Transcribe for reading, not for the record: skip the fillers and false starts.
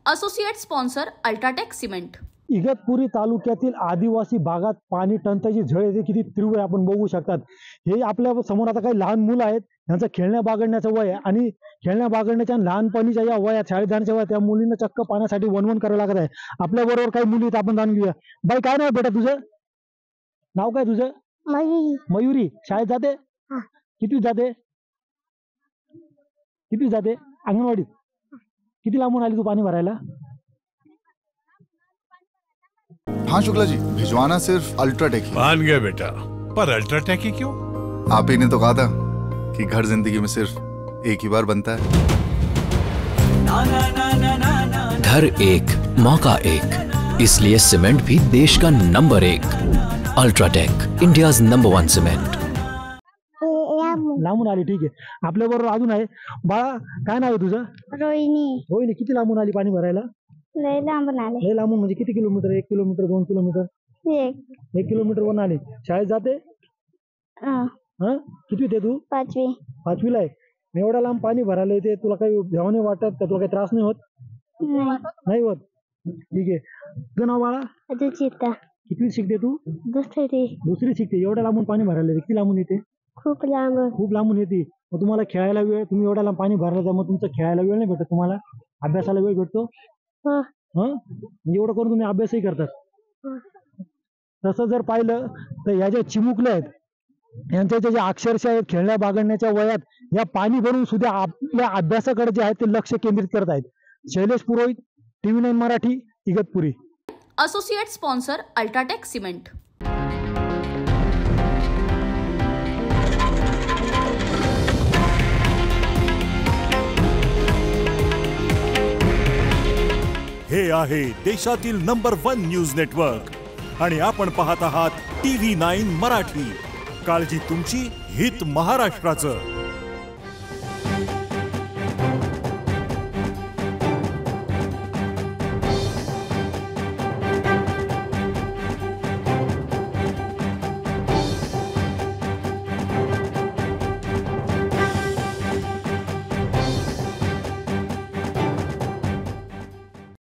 Associate sponsor UltraTech cement. Igatpuri तालुक्यातील आदिवासी भागात पाणी टंचाईची झळ येते किती तीव्र आहे आपण बघू शकतात। हे आपल्या समोर आता काही लहान मुलं आहेत, त्यांचं खेळण्या बागडण्याचं वय आहे आणि खेळण्या बागडण्याच्या लहानपणीच्या या वयात शाळेत जाण्याच्या वयात त्या मुलींना चक्क पाण्यासाठी वणवण करावं लागत आहे। आपल्या बरोबर काही मुली आहेत, आपण जाणून घेऊया। बाई काय नाव बेटा तुझं? नाव काय तुझं? मयुरी। शाळेत जाते? किती जाते? किती जाते? अंगणवाडीत? किती लांबून आली तू पाणी भरायला? हाँ शुक्ला जी, भिजवाना सिर्फ अल्ट्राटेक ही। मान गया बेटा, पर अल्ट्राटेक ही क्यों? आप ही ने तो कहा था कि घर जिंदगी में सिर्फ एक ही बार बनता है। घर एक मौका एक, इसलिए सीमेंट भी देश का number 1। UltraTech, India's number 1 cement. लांबून आली, ठीक आहे। आपल्या बरोबर अजून आहे। बाळा काय नाव आहे तुझं? रोहिणी। रोहिणी, किती लांबून आली पाणी भरायला? लय लांबून आले। लय लांबून म्हणजे किती किलोमीटर? 1 kilometre, 2 kilometre? 1 किलोमीटर वरून आली। शाळेत जाते? किती ते तू? 5वी। 5वीला आहे। एवढा लांब पाणी भरायला येते, तुला काही भ्याव नाही वाटत का? तुला काही त्रास नाही होत? नाही होत, ठीक आहे। तुझं नाव बाळा? अजुचिता। कितवी शिकते तू? दुसरी शिकते। एवढ्या लांबून पाणी भरायला येते, किती लांबून येते? खूप लांब। खूप लांबून येते। मग तुम्हाला खेळायला वेळ, तुम्ही एवढ्या लांब पाणी भरायला त्यामुळे तुमचं खेळायला वेळ नाही भेटत, तुम्हाला अभ्यासाला वेळ भेटतो? एवढं करून तुम्ही अभ्यासही करतात? तसं जर पाहिलं तर या ज्या चिमुकल्या आहेत, यांच्या ज्या अक्षरशः आहेत खेळण्या बागडण्याच्या वयात, या पाणी भरून सुद्धा आपल्या अभ्यासाकडे जे आहे ते लक्ष केंद्रित करत आहेत। शैलेश पुरोहित, TV9 Marathi, Igatpuri. Associate sponsor UltraTech cement. हे आहे देशातील नंबर 1 न्यूज नेटवर्क आणि आपण पाहत आहात TV9 मराठी। काळजी तुमची, हित महाराष्ट्राचं।